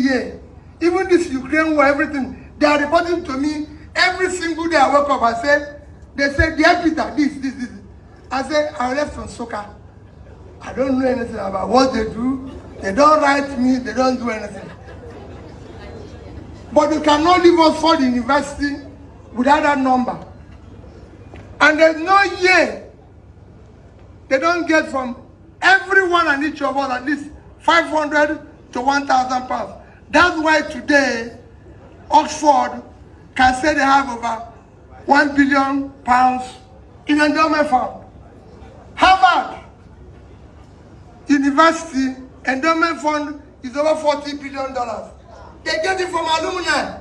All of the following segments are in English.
year. Even this Ukraine war, everything, they are reporting to me every single day. I wake up, I say, they say, dear Peter, this. I say, I left from soccer. I don't know anything about what they do. They don't write me, they don't do anything. But you cannot leave us for the university without that number. And there's no year they don't get from everyone and each of us at least 500 to 1,000 pounds. That's why today Oxford can say they have over 1 billion pounds in endowment fund. Harvard University endowment fund is over $40 billion. They get it from alumni.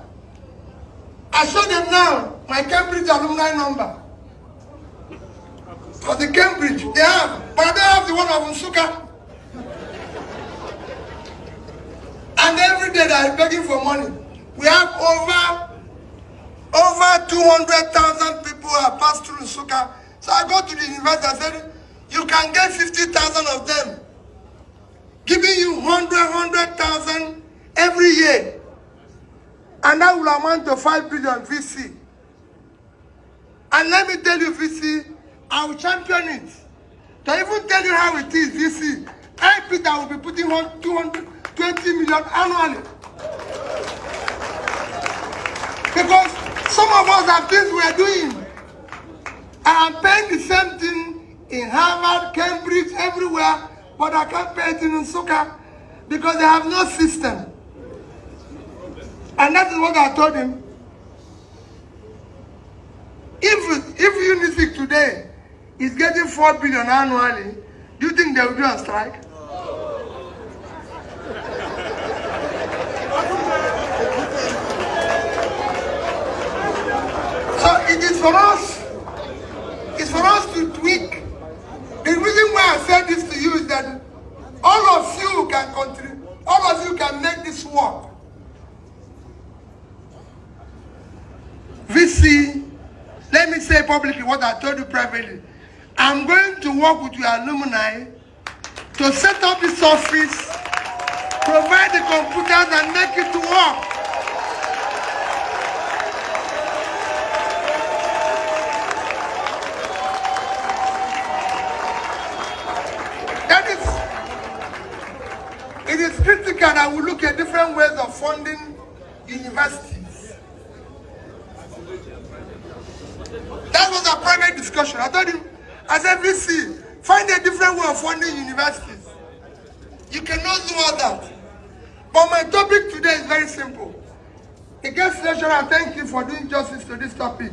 I show them now my Cambridge alumni number. For the Cambridge, they have, but I don't have the one of Nsukka. And every day they are begging for money. We have over 200,000 people who have passed through Nsukka. So I go to the university and said, you can get 50,000 of them, giving you 100,000 every year. And that will amount to 5 billion VC. And let me tell you, VC, I will champion it. To even tell you how it is, VC, I, Peter, will be putting on 220 million annually. Because some of us have things we are doing. I am paying the same thing in Harvard, Cambridge, everywhere, but I can't pay it in Nsukka because they have no system. And that is what I told him. If UNICEF today is getting 4 billion annually, do you think they will be on strike? So it is for us. It's for us to tweak. The reason why I said this to you is that all of you can contribute. All of you can make this work. VC, let me say publicly what I told you privately. I'm going to work with your alumni to set up this office, provide the computers and make it work. It is critical that we look at different ways of funding universities. That was a private discussion. I told him, I said, VC, find a different way of funding universities. You cannot do all that. But my topic today is very simple. The guest lecturer, thank you for doing justice to this topic.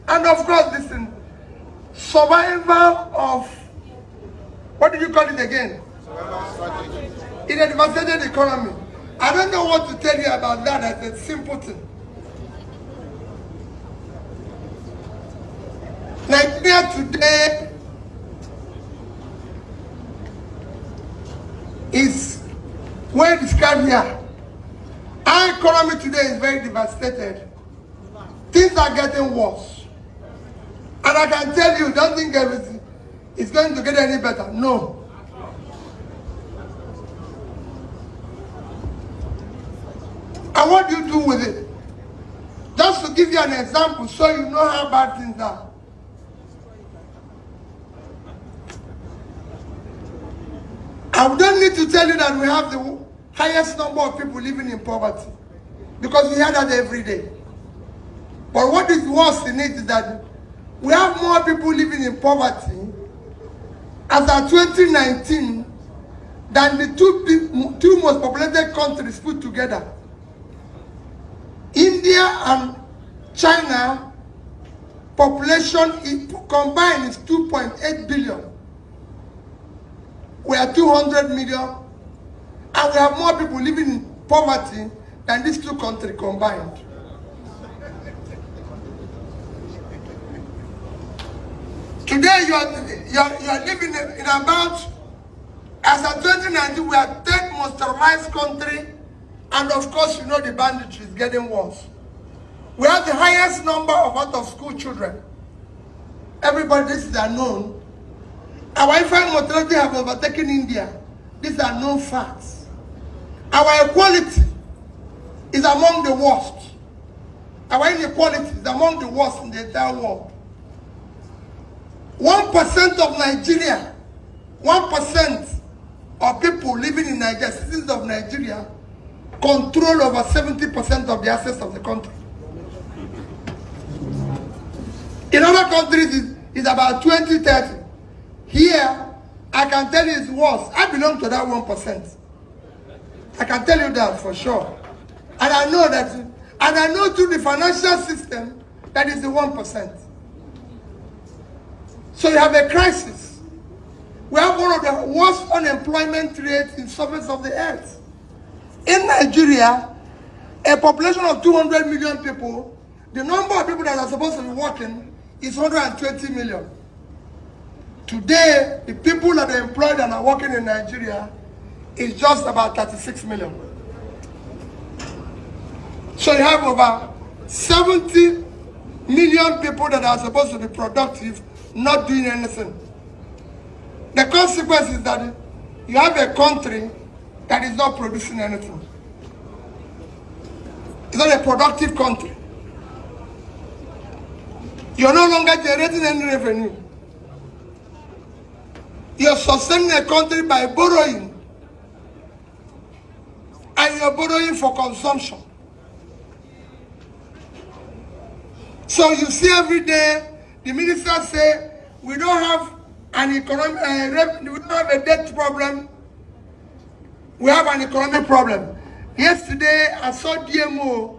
And of course, listen, survival of, what did you call it again? In a devastated economy. I don't know what to tell you about that as a simple thing. Nigeria today is well described here. Our economy today is very devastated. Things are getting worse. And I can tell you, don't think everything is going to get any better. No. And what do you do with it? Just to give you an example so you know how bad things are. I don't need to tell you that we have the highest number of people living in poverty, because we hear that every day. But what is worse in it is that we have more people living in poverty as of 2019 than the two most populated countries put together. India and China population combined is 2.8 billion. We are 200 million, and we have more people living in poverty than these two countries combined. Today you are living in about, as of 2019, we are 10th most terrorized country, and of course you know the banditry is getting worse. We have the highest number of out-of-school children. Everybody, this is unknown. Our infant mortality have overtaken India. These are known facts. Our equality is among the worst. Our inequality is among the worst in the entire world. 1% of Nigeria, 1% of people living in Nigeria, citizens of Nigeria, control over 70% of the assets of the country. In other countries, it's about 20, 30. Here, I can tell you it's worse. I belong to that 1%. I can tell you that for sure. And I know that, and I know through the financial system, that is the 1%. So you have a crisis. We have one of the worst unemployment rates in the surface of the earth. In Nigeria, a population of 200 million people, the number of people that are supposed to be working is 120 million. Today, the people that are employed and are working in Nigeria is just about 36 million. So you have over 70 million people that are supposed to be productive, not doing anything. The consequence is that you have a country that is not producing anything. It's not a productive country. You're no longer generating any revenue. You're sustaining a country by borrowing. And you're borrowing for consumption. So you see every day, the ministers say, we don't have an economic, we don't have a debt problem. We have an economic problem. Yesterday, I saw DMO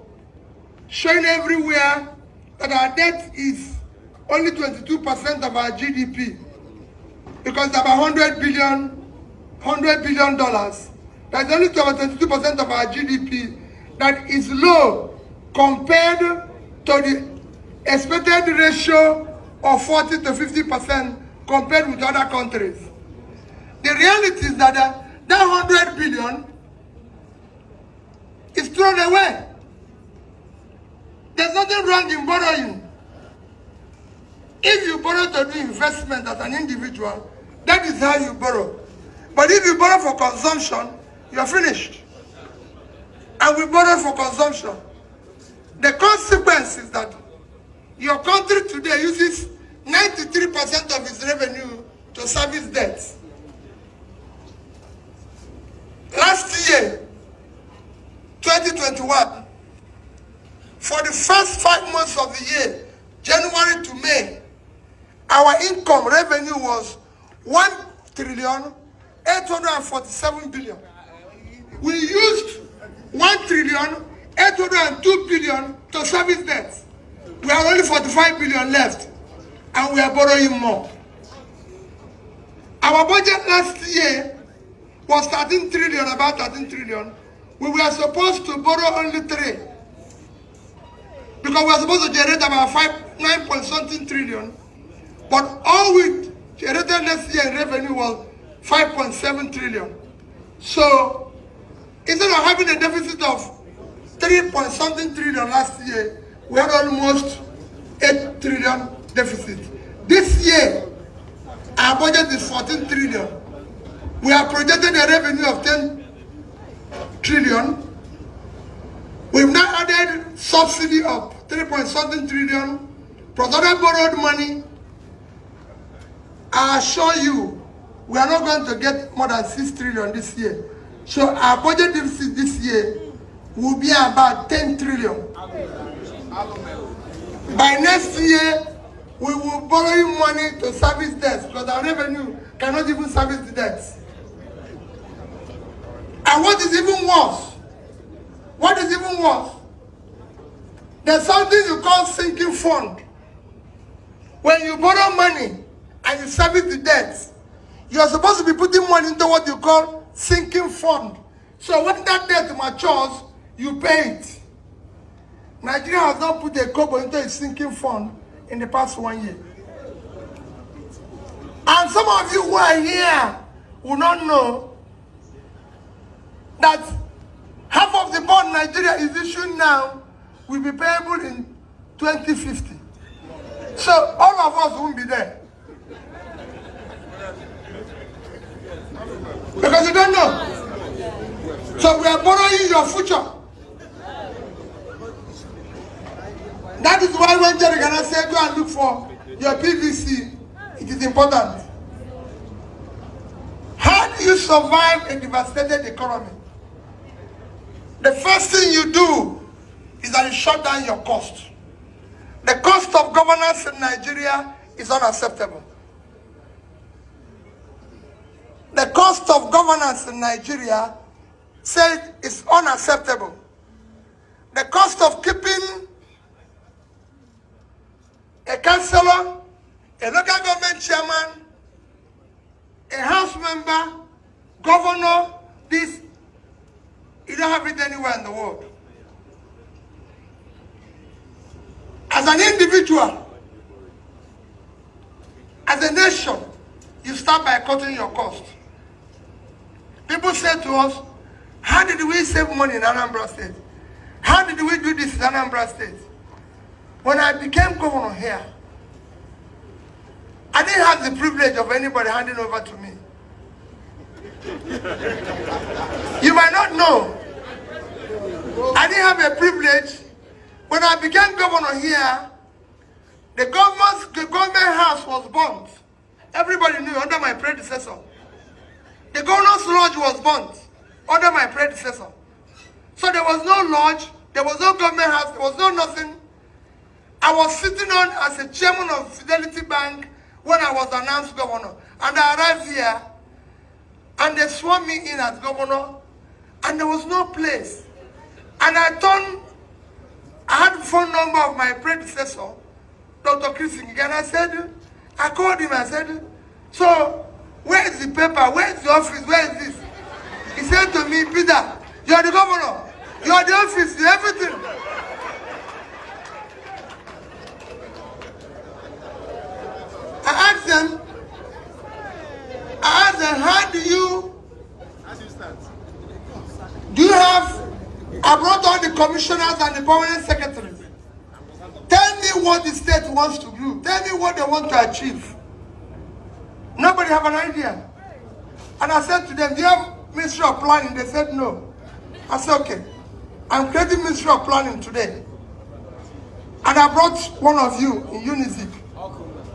showing everywhere that our debt is only 22% of our GDP. Because it's about $100 billion. That's only about 22% of our GDP. That is low compared to the expected ratio of 40 to 50% compared with other countries. The reality is that that 100 billion is thrown away. There's nothing wrong in borrowing. If you borrow to do investment as an individual, that is how you borrow. But if you borrow for consumption, you're finished. And we borrow for consumption. The consequence is that your country today uses 93% of its revenue to service debts. Last year, 2021, for the first 5 months of the year, January to May, our income revenue was 1,847 billion. We used 1,802 billion to service debts. We have only 45 billion left, and we are borrowing more. Our budget last year was 13 trillion, about 13 trillion. We were supposed to borrow only 3. Because we were supposed to generate about 9 point something trillion. But all we generated last year in revenue was 5.7 trillion. So, instead of having a deficit of 3 point something trillion last year, we had almost 8 trillion deficit. This year, our budget is 14 trillion. We are projecting a revenue of 10 trillion. We've now added subsidy of 3 point something trillion, plus other borrowed money. I assure you, we are not going to get more than 6 trillion this year. So our budget deficit this year will be about 10 trillion. By next year, we will borrow money to service debts because our revenue cannot even service the debts. And what is even worse? What is even worse? There's something you call sinking fund. When you borrow money and you service the debts, you are supposed to be putting money into what you call sinking fund. So when that debt matures, you pay it. Nigeria has not put a kobo into a sinking fund in the past 1 year. And some of you who are here will not know that half of the bond Nigeria is issuing now will be payable in 2050. So all of us won't be there. Because you don't know. So we are borrowing your future. That is why when Jerry Ghana said go and look for your PVC, it is important. How do you survive a devastated economy? The first thing you do is that you shut down your cost. The cost of governance in Nigeria is unacceptable. The cost of governance in Nigeria said is unacceptable. The cost of keeping a councillor, a local government chairman, a house member, governor, this, you don't have it anywhere in the world. As an individual, as a nation, you start by cutting your cost. People say to us, how did we save money in Anambra State? How did we do this in Anambra State? When I became governor here, I didn't have the privilege of anybody handing over to me. You might not know. I didn't have a privilege. When I became governor here, the government house was burnt. Everybody knew under my predecessor. The governor's lodge was burnt under my predecessor. So there was no lodge, there was no government house, there was no nothing. I was sitting on as a chairman of Fidelity Bank when I was announced governor. And I arrived here, and they sworn me in as governor, and there was no place. And I had the phone number of my predecessor, Dr. Chris Ngige, and I called him, I said, so, where is the paper? Where is the office? Where is this? He said to me, Peter, you are the governor. You are the office, you everything. I asked them, how do you have, I brought all the commissioners and the permanent secretaries. Tell me what the state wants to do. Tell me what they want to achieve. Nobody have an idea. And I said to them, do you have Ministry of Planning? They said no. I said, okay. I'm creating Ministry of Planning today. And I brought one of you in Unizik,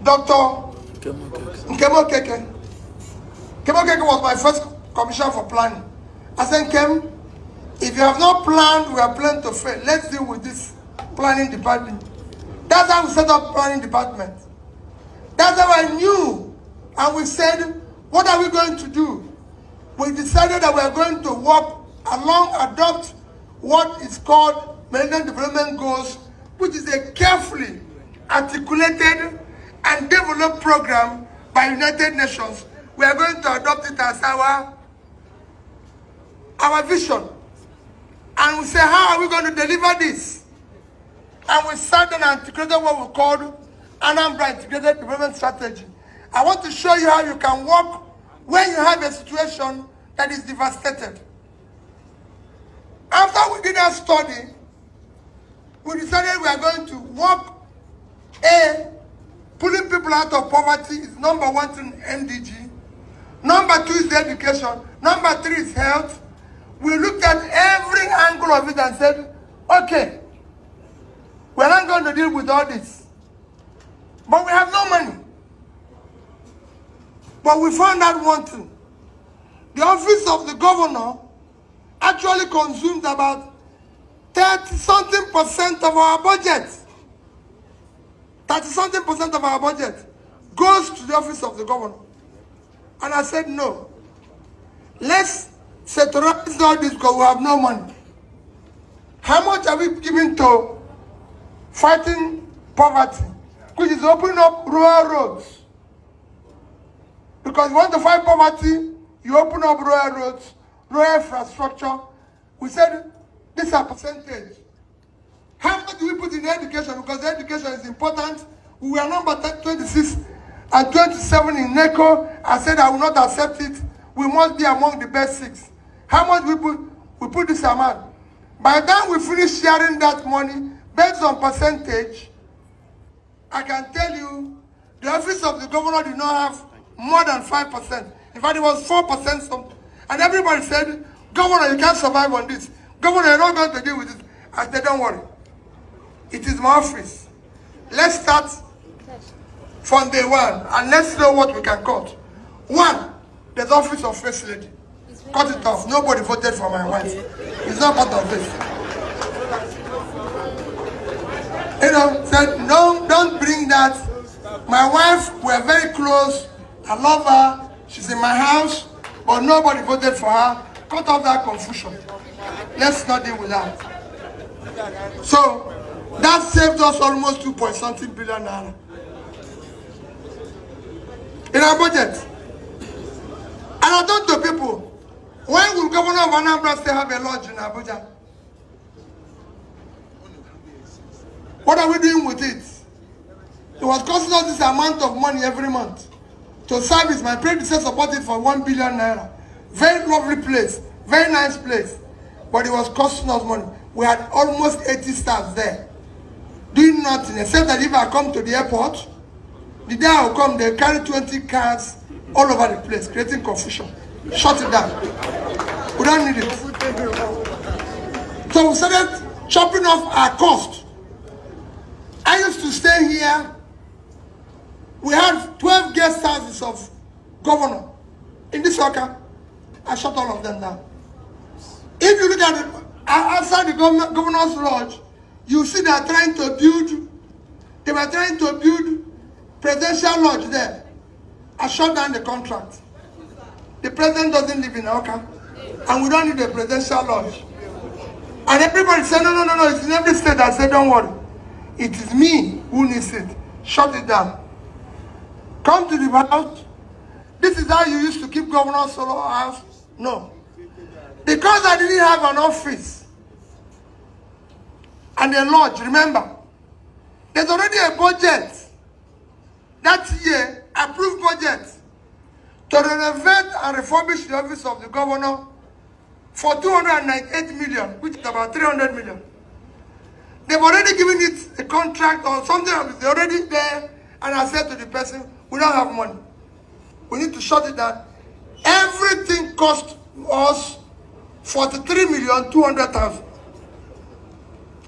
Dr. Nkemo Keke. Nkemo Keke was my first commissioner for planning. I said, Nkem, if you have not planned, we are planning to fail. Let's deal with this planning department. That's how we set up planning department. That's how I knew. And we said, what are we going to do? We decided that we are going to work along, adopt what is called Millennium Development Goals, which is a carefully articulated and developed program by United Nations. We are going to adopt it as our vision. And we say, how are we going to deliver this? And we sat down and articulated what we called Anambra Integrated Development Strategy. I want to show you how you can work when you have a situation that is devastated. After we did that study, we decided we are going to work. Pulling people out of poverty is number one thing, MDG. Number two is education. Number three is health. We looked at every angle of it and said, okay, we're not going to deal with all this. But we have no money. But we found out one thing. The office of the governor actually consumes about 30-something% of our budget. 30-something% of our budget goes to the office of the governor. And I said, no. Let's settlerize all this because we have no money. How much are we giving to fighting poverty, which is opening up rural roads? Because you want to fight poverty, you open up rural roads, rural infrastructure. We said, this is a percentage. How much do we put in education? Because education is important. We were number 26 and 27 in NECO. I said I will not accept it. We must be among the best 6. How much we put this amount? By the time we finish sharing that money, based on percentage, I can tell you, the office of the governor did not have more than 5%. In fact, it was 4% something. And everybody said, Governor, you can't survive on this. Governor, you're not going to deal with it. I said, don't worry. It is my office. Let's start from day one and let's know what we can cut. One, the office of First Lady. Cut it off. Nobody voted for my wife. It's not part of this. You know, said, no, don't bring that. My wife, we're very close. I love her. She's in my house. But nobody voted for her. Cut off that confusion. Let's not deal with that. So, that saved us almost 2.something billion naira in our budget. And I told the people, when will Governor of Anambra State have a lodge in Abuja? What are we doing with it? It was costing us this amount of money every month to service. My predecessor bought it for 1 billion naira. Very lovely place, very nice place. But it was costing us money. We had almost 80 staff there, doing nothing except that if I come to the airport, the day I will come, they carry 20 cars all over the place, creating confusion. Shut it down. We don't need it. So we started chopping off our cost. I used to stay here. We had 12 guest houses of governor in this Oka. I shut all of them down. If you look at it, outside the governor's lodge, you see they were trying to build presidential lodge there. I shut down the contract. The president doesn't live in Oka, and we don't need a presidential lodge. And everybody said, no, it's in every state. I said, don't worry. It is me who needs it. Shut it down. Come to the house. This is how you used to keep Governor Solo house. No. Because I didn't have an office and a lodge, remember, there's already a budget that year, approved budget, to renovate and refurbish the office of the governor for 298 million, which is about 300 million. They've already given it a contract or something, it's already there, and I said to the person, we don't have money. We need to shut it down. Everything cost us 43,200,000.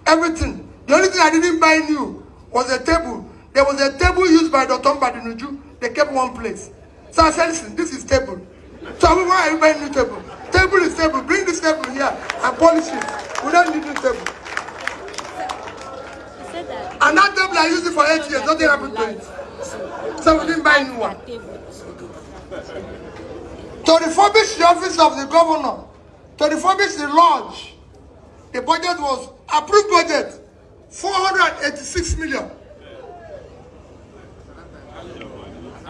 Everything. The only thing I didn't buy new was a table. There was a table used by Dr. Mbadinuju. They kept one place. So I said, listen, this is table. So why are you buying new table? Table is table. Bring this table here and polish it. We don't need new table. And that table I used it for 8 years. Nothing happened to it. So we didn't buy a new one. To refurbish the office of the governor, to refurbish the lodge, the budget was approved budget 486 million.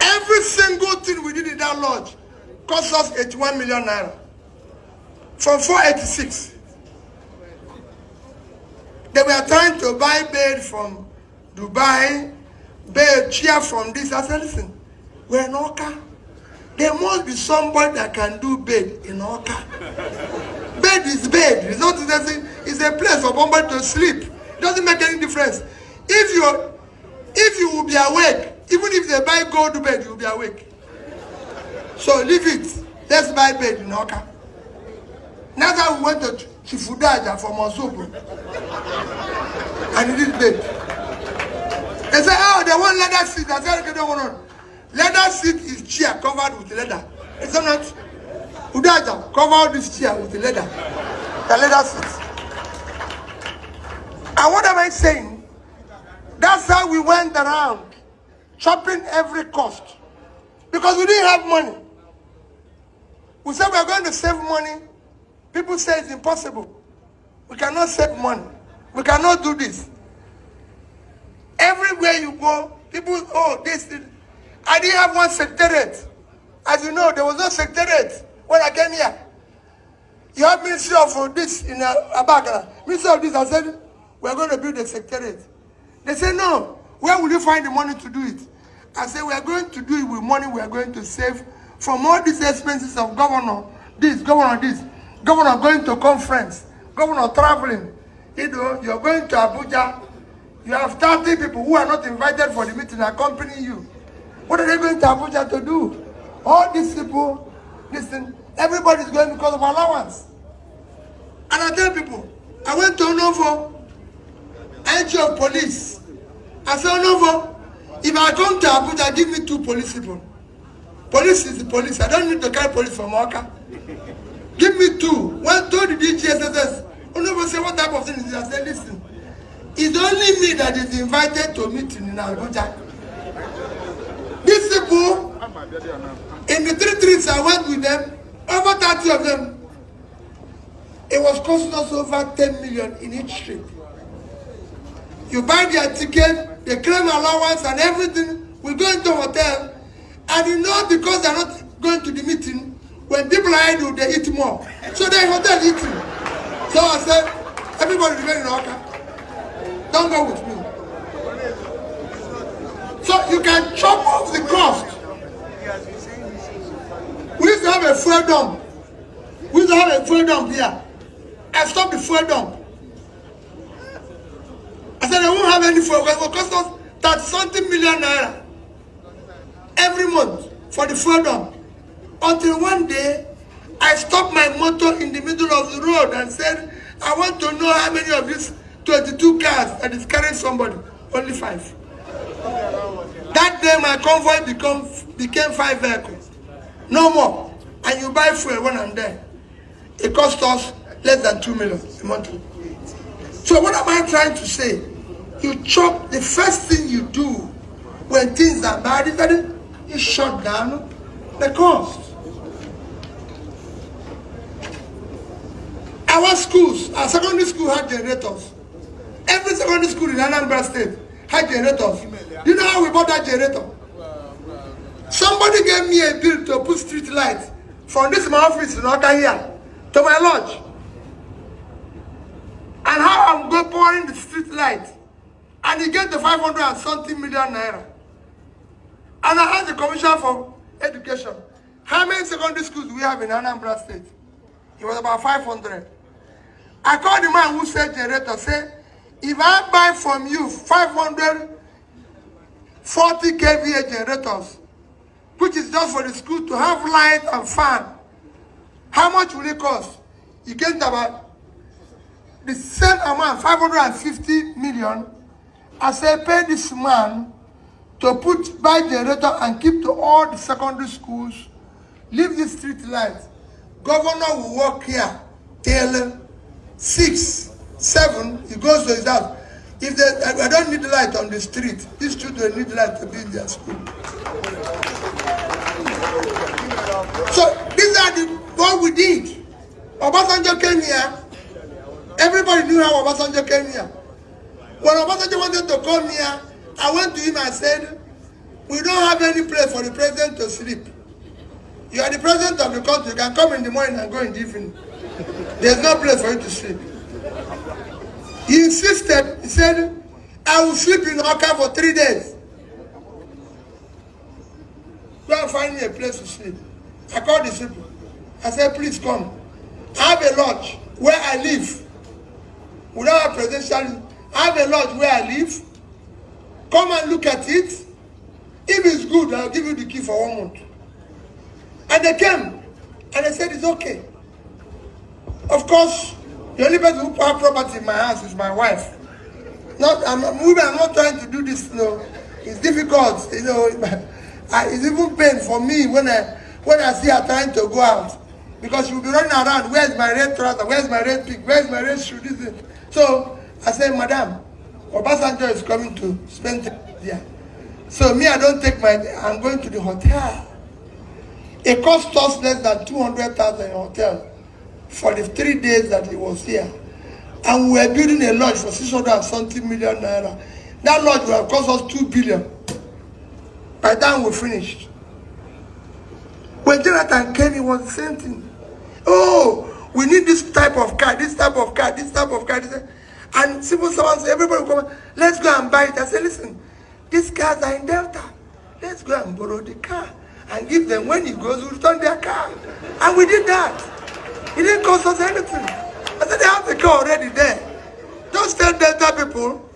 Every single thing we did in that lodge cost us 81 million naira. From 486. They were trying to buy bed from Dubai, bed, chair from this. I said, listen, we're in Oka. There must be somebody that can do bed in Oka. Bed is bed. It's not it's a place for somebody to sleep. It doesn't make any difference. If you will be awake, even if they buy gold bed, you will be awake. So leave it. Let's buy bed in Oka. Now that we went to Chifudaja from Osobo, and he did bed. They said, oh, they want leather seat. I said, okay, don't want. Leather seat is chair covered with leather. Is that not? Udaja, cover this chair with leather. The leather seat. And what am I saying? That's how we went around, chopping every cost. Because we didn't have money. We said we are going to save money. People say it's impossible. We cannot save money. We cannot do this. Everywhere you go, people, oh, this. I didn't have one secretariat. As you know, there was no secretariat when I came here. You have ministry of this in Abagana. Ministry of this, I said, we're going to build a secretariat. They said, no, where will you find the money to do it? I said, we are going to do it with money we are going to save from all these expenses of governor this, governor going to conference, governor traveling. You know, you're going to Abuja. You have 30 people who are not invited for the meeting accompanying you. What are they going to Abuja to do? All these people, listen, everybody's going because of allowance. And I tell people, I went to Onovo. IG of police. I said, oh, no, if I come to Abuja, give me 2 police people. Police is the police. I don't need to carry police from Oka. Give me 2. One told the DGSS. Oh, no, say, what type of thing is this? I said, listen. It's only me that is invited to a meeting in Abuja. These people, in the 3 trips I went with them, over 30 of them, it was costing us over 10 million in each trip. You buy their ticket, they claim allowance and everything. We go into a hotel, and you know, because they're not going to the meeting, when people are idle, they eat more. So they're in hotel eating. So I said, everybody remain in Oka. Don't go with me. So you can chop off the cost. We used to have a fuel dump. We used to have a fuel dump here. I stopped the fuel dump. I said, they won't have any fuel. It will cost us 30-something million naira every month for the fuel dump. Until one day, I stopped my motor in the middle of the road and said, I want to know how many of these 22 cars that is carrying somebody. Only 5. That day, my convoy became 5 vehicles. No more. And you buy fuel when I'm there. It cost us less than 2 million a month. So what am I trying to say? You chop, the first thing you do when things are bad is that you shut down the cost. Our schools, our secondary school had generators. Every secondary school in Anambra State had generators. Do you know how we bought that generator? Somebody gave me a bill to put street lights from this my office in Oka here to my lodge. And how I'm going pouring the street light. And he get the 500 and something million naira. And I asked the Commissioner for Education, how many secondary schools do we have in Anambra State? It was about 500. I called the man who said generator, say, if I buy from you 540 kVA generators, which is just for the school to have light and fan, how much will it cost? You get about the same amount, 550 million. I say, pay this man to buy generator and keep to all the secondary schools, leave the street lights. Governor will work here till 6, 7, he goes to his house. If I don't need light on the street, these children need light to be in their school. So these are what we did. Obasanjo came here. Everybody knew how Obasanjo came here. When Obasanjo wanted to come here, I went to him and said, we don't have any place for the president to sleep. You are the president of the country. You can come in the morning and go in the evening. There's no place for you to sleep. He insisted. He said, I will sleep in Oka for 3 days. Go and find me a place to sleep. I called the people. I said, please come. I have a lodge where I live. We don't have presidential. I have a lodge where I live. Come and look at it. If it's good, I'll give you the key for 1 month. And they came. And they said, it's okay. Of course, the only person who have property in my house is my wife. I'm not trying to do this, you know. It's difficult, you know. It's even pain for me when I see her trying to go out. Because she will be running around, where's my red trouser, where's my red pig, where's my red shoe, this is. So I said, Madam, Obasanjo is coming to spend time there. So me, I don't take I'm going to the hotel. It cost us less than 200,000 in hotel for the 3 days that he was here. And we were building a lodge for 600 and something million naira. That lodge will have cost us 2 billion. By the time we finished. When Jonathan came, it was the same thing. Oh, we need this type of car, this type of car, this type of car. And civil servants, everybody will come, let's go and buy it. I said, listen, these cars are in Delta. Let's go and borrow the car and give them. When he goes, we'll return their car. And we did that. It didn't cost us anything. I said, they have the car already there. Just tell Delta people.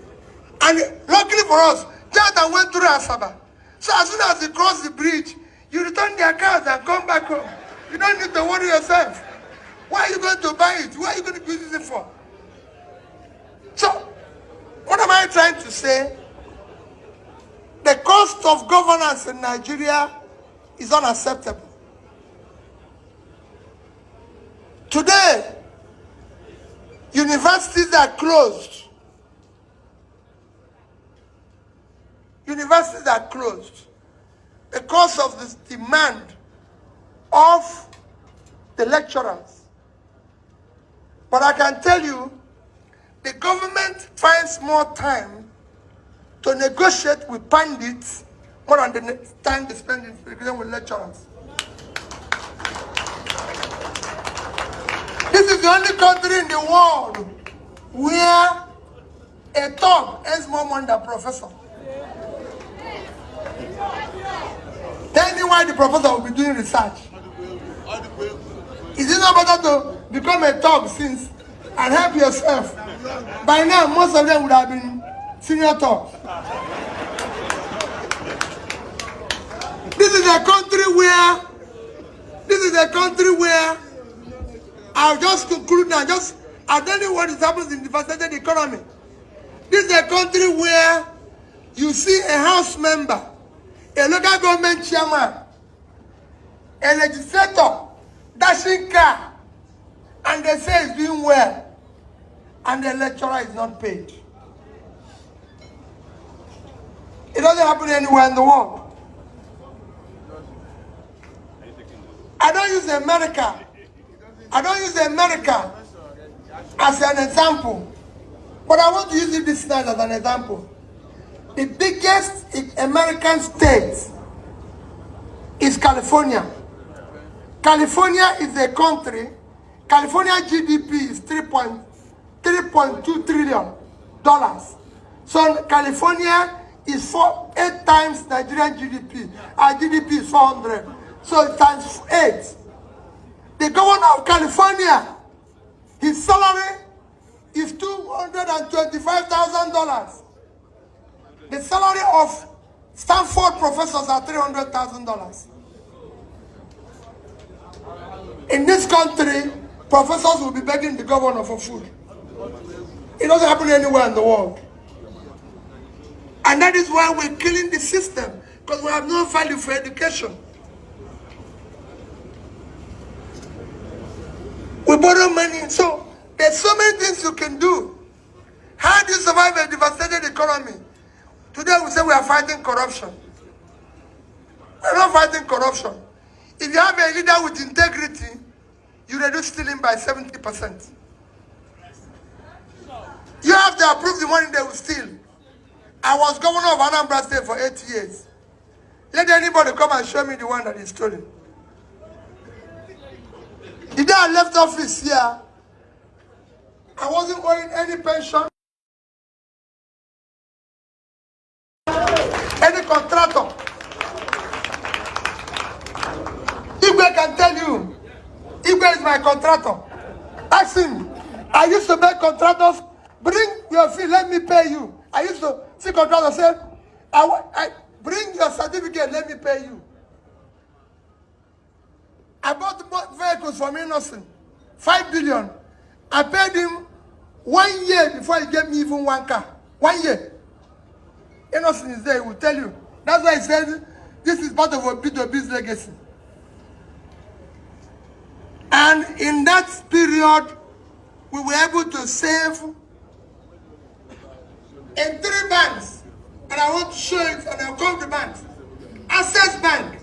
And luckily for us, Jonathan went through Asaba. So as soon as he crossed the bridge, you return their cars and come back home. You don't need to worry yourself. Why are you going to buy it? What are you going to use it for? So, what am I I trying to say? The cost of governance in Nigeria is unacceptable. Today, universities are closed. Universities are closed because of the demand of the lecturers. But I can tell you, the government finds more time to negotiate with pandits more than the time they spend in with lecturers. This is the only country in the world where a thug earns more money than a professor. Tell me why the professor will be doing research. Is it not better to become a thug since and help yourself? By now, most of them would have been senior thugs. This is a country where I'll just conclude now. I don't know what is happening in the devastated economy. This is a country where you see a house member, a local government chairman, a legislator dashing car, and they say he's doing well, and the lecturer is not paid. It doesn't happen anywhere in the world. I don't use America as an example, but I want to use it this night as an example. The biggest American state is California. California is a country. California GDP is $3.2 trillion. So California is 8 times Nigerian GDP. Our GDP is 400. So it times 8. The governor of California, his salary is $225,000. The salary of Stanford professors are $300,000. In this country, professors will be begging the governor for food. It doesn't happen anywhere in the world. And that is why we're killing the system, because we have no value for education. We borrow money, so there's so many things you can do. How do you survive a devastated economy? Today we say we are fighting corruption. We're not fighting corruption. If you have a leader with integrity, you reduce stealing by 70%. You have to approve the money they will steal. I was governor of Anambra State for 8 years. Let anybody come and show me the one that is stolen. The day I left office here, I wasn't owing any pension, any contractor. Igwe can tell you, Igwe is my contractor. Ask him. I used to beg contractors, bring your fee, let me pay you. I used to see contractors say, I bring your certificate, let me pay you. I bought vehicles from Innocent, 5 billion. I paid him 1 year before he gave me even one car. 1 year. Innocent is there, he will tell you. That's why he said, this is part of Peter Obi's legacy. And in that period, we were able to save in 3 banks. And I want to show it, and I'll come to banks. Access Bank.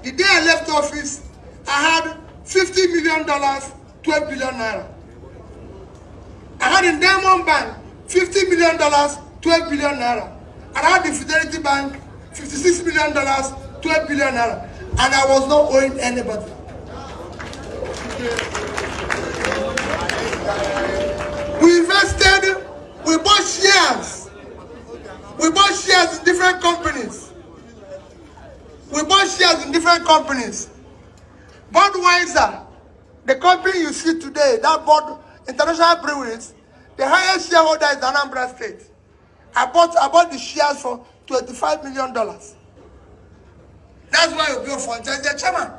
The day I left office, I had $50 million, 12 billion naira. I had in Diamond Bank, $50 million, 12 billion naira. And I had the Fidelity Bank, $56 million, 12 billion naira. And I was not owing anybody. We invested, we bought shares. We bought shares in different companies. Budweiser, the company you see today, that bought International Breweries, the highest shareholder is Anambra State. I bought the shares for $25 million. That's why you go for the chairman.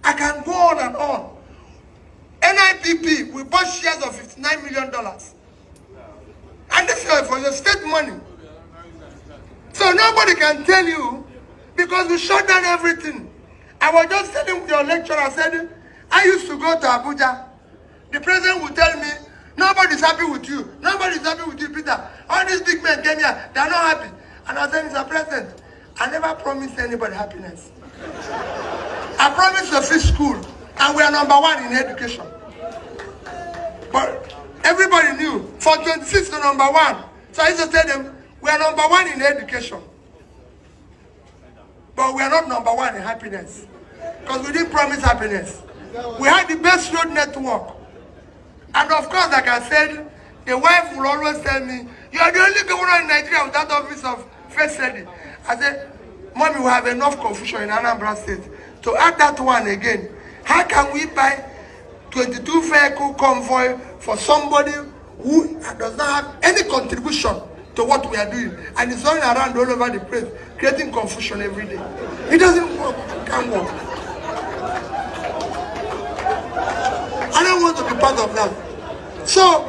I can go on and on. NIPP, we bought shares of $59 million. And this for your state money. So nobody can tell you, because we shut down everything. I was just telling your lecturer, I said, I used to go to Abuja. The president would tell me, nobody's happy with you. Nobody's happy with you, Peter. All these big men came here, they're not happy. And I said, Mr. President, I never promised anybody happiness. I promised a free school, and we are #1 in education. But everybody knew, for 26 to #1. So I used to tell them, we are #1 in education. But we are not #1 in happiness. Because we didn't promise happiness. We had the best road network. And of course, like I said, the wife will always tell me, you are the only governor in Nigeria without office of first lady. I said, Mommy, we have enough confusion in Anambra State. To add that one again, how can we buy 22 vehicle convoy for somebody who does not have any contribution to what we are doing, and is running around all over the place, creating confusion every day? It doesn't work. It can't work. I don't want to be part of that. So,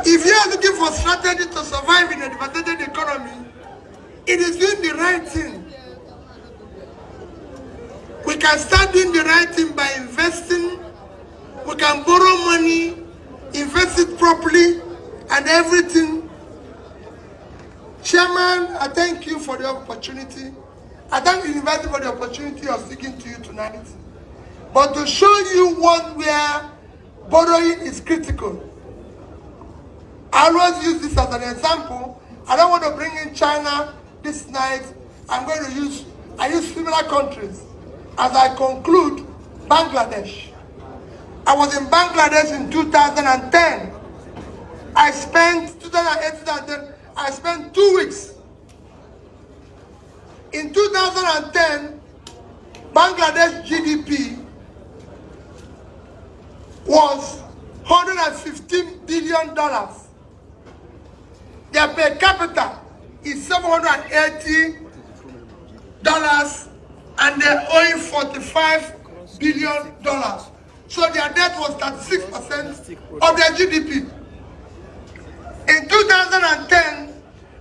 if you are looking for strategy to survive in a devastated economy, it is doing the right thing. We can start doing the right thing by investing. We can borrow money, invest it properly, and everything. Chairman, I thank you for the opportunity. I thank the university for the opportunity of speaking to you tonight. But to show you one where borrowing is critical, I always use this as an example. I don't want to bring in China this night. I'm going to use similar countries. As I conclude, Bangladesh. I was in Bangladesh in 2010. I spent 2008, 2010. I spent 2 weeks. In 2010, Bangladesh GDP was $115 billion. Their per capita is $780, and they're owing $45 billion. So their debt was 36% of their GDP. In 2010,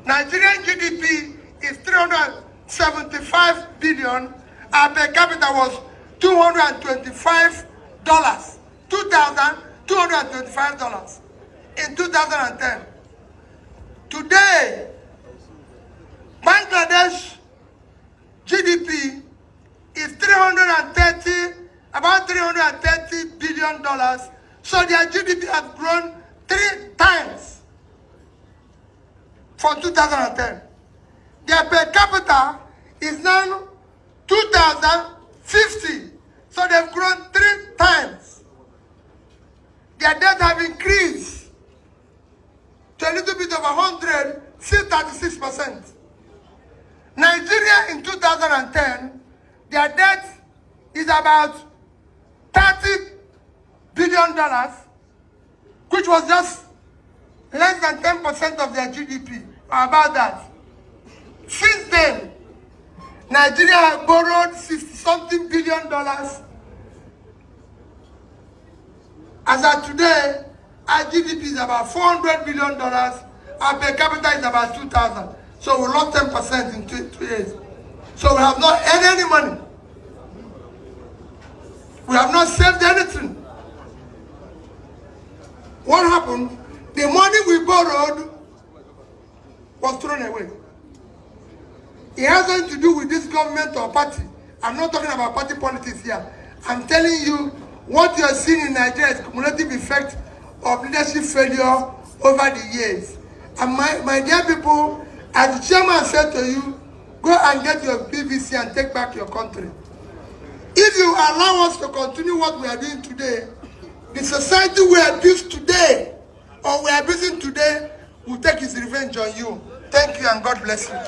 Nigerian GDP is $375 billion. Our per capita was $225. $2,225 in 2010. Today, Bangladesh GDP is about $330 billion. So their GDP has grown 3 times for 2010. Their per capita is now 2,050. So they've grown 3 times. Their debt have increased to a little bit over 100, still 36%. Nigeria in 2010, their debt is about $30 billion, which was just less than 10% of their GDP, or about that. Since then, Nigeria has borrowed $60-something billion. As of today, our GDP is about $400 billion. Our per capita is about 2,000. So we lost 10% in 2 years. So we have not earned any money. We have not saved anything. What happened? The money we borrowed was thrown away. It has nothing to do with this government or party. I'm not talking about party politics here. I'm telling you, what you are seeing in Nigeria is cumulative effect of leadership failure over the years. And my dear people, as the chairman said to you, go and get your PVC and take back your country. If you allow us to continue what we are doing today, the society we abuse today, or we are abusing today, will take its revenge on you. Thank you and God bless you.